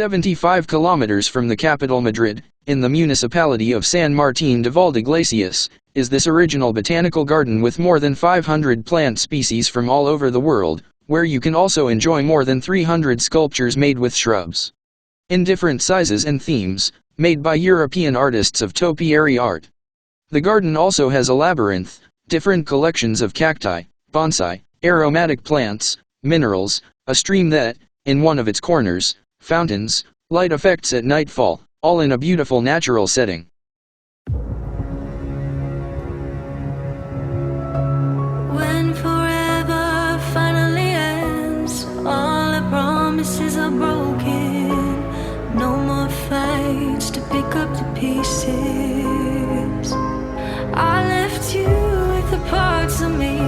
75 kilometers from the capital Madrid, in the municipality of San Martín de Valdeiglesias, is this original botanical garden with more than 500 plant species from all over the world, where you can also enjoy more than 300 sculptures made with shrubs in different sizes and themes, made by European artists of topiary art. The garden also has a labyrinth, different collections of cacti, bonsai, aromatic plants, minerals, a stream that, in one of its corners, fountains, light effects at nightfall, all in a beautiful natural setting. When forever finally ends, all the promises are broken. No more fights to pick up the pieces. I left you with the parts of me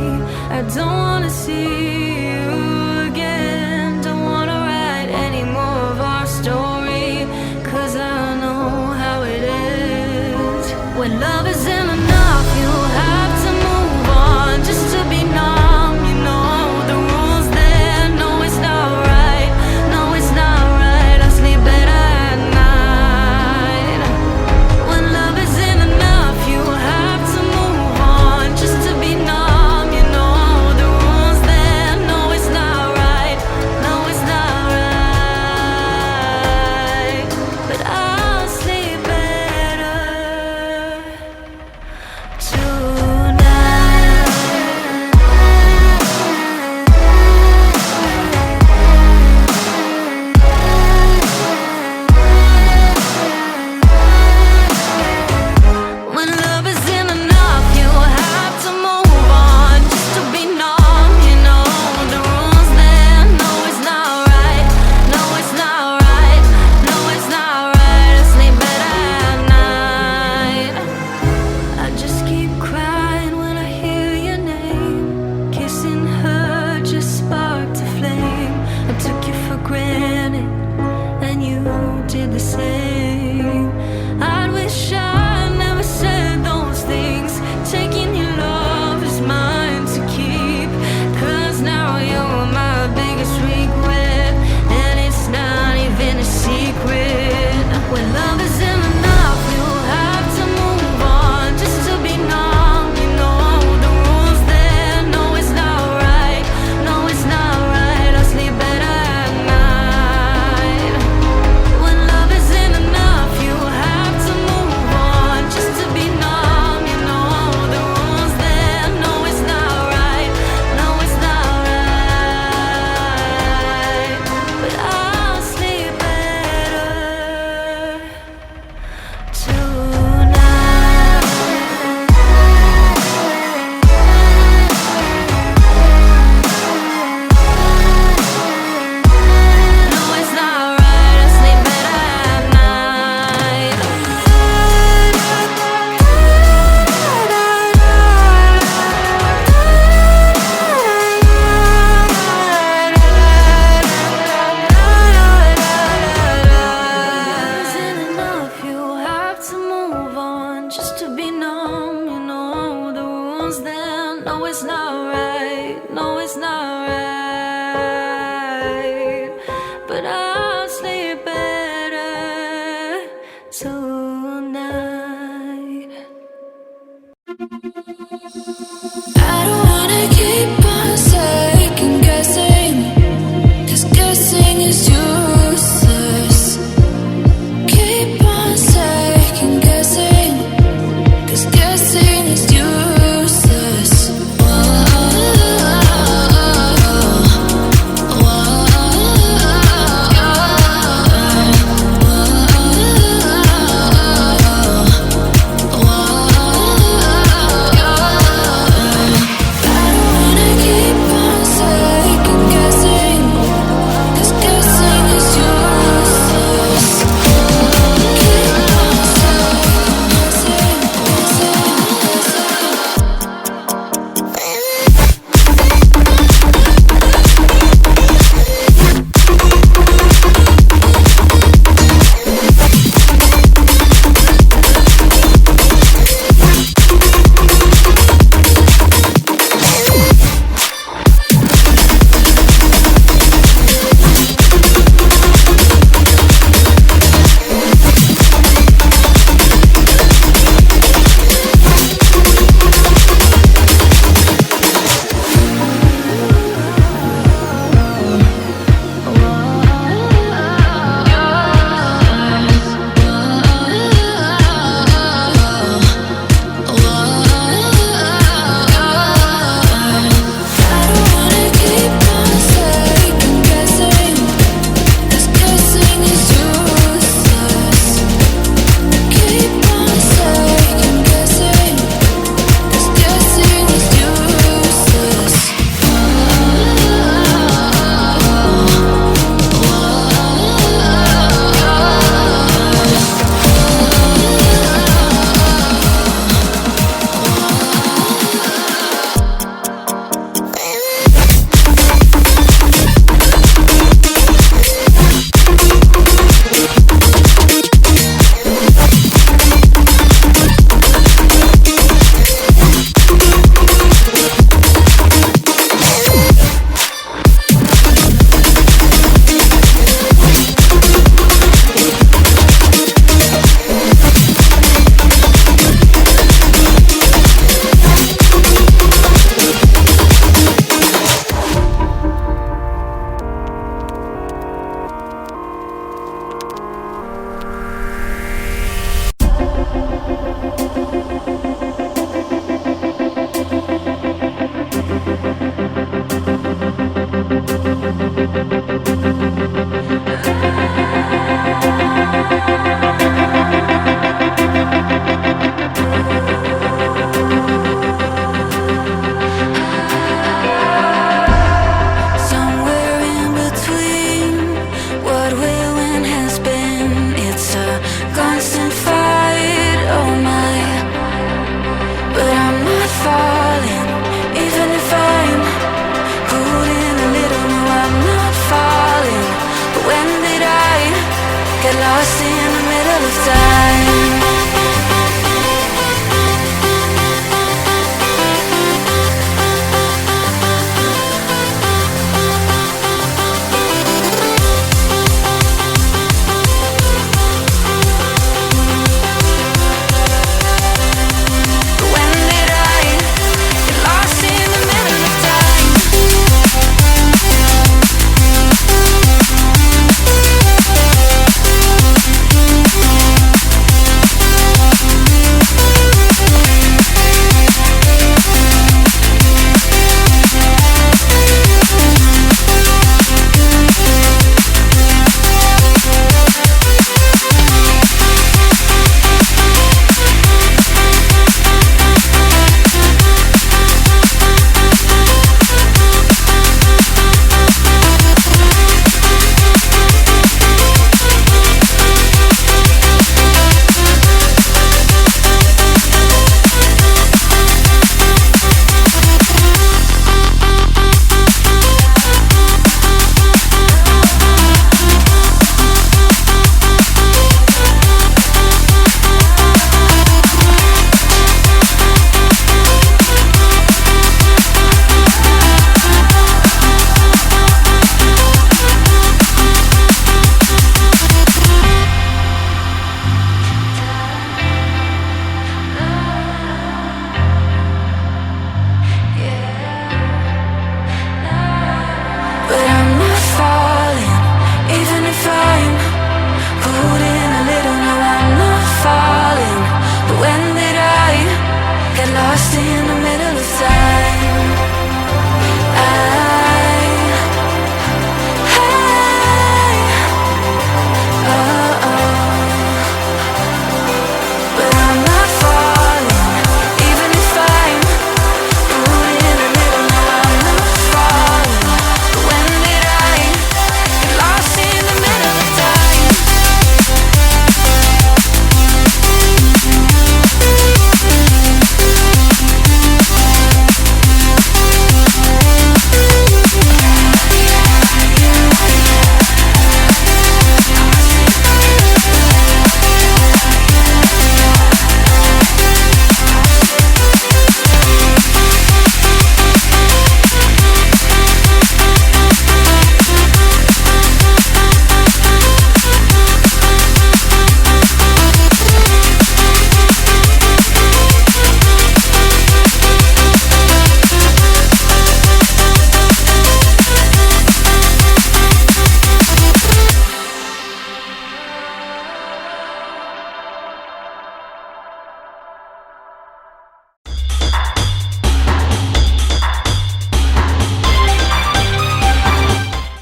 I don't wanna see you again. Don't wanna write any more of our story, 'cause I know how it ends. When love isn't enough, you have to move on just to be numb. You know the rules there. No, it's not right. No, it's not right. I sleep better at night. When love isn't enough, you have to move on just to be numb. You know the rules there. No, it's not right. No, it's not right. But I'll sleep better tonight. When love isn't enough, you have to move on just to be numb. You know the rules there. No, it's not right. No, it's not right. No, it's not right. I sleep better at night. I just keep crying when I hear your name. Kissing her just sparked a flame. I took you for granted, and you did the same. I wish I never said those things. Taking your love is mine to keep, 'cause now you're my biggest regret, and it's not even a secret. When love isn't enough, you have to move on just to be numb. You know the rules there. No, it's not right. No, it's not right. I sleep better at night. When love isn't enough, Get lost in the middle of time.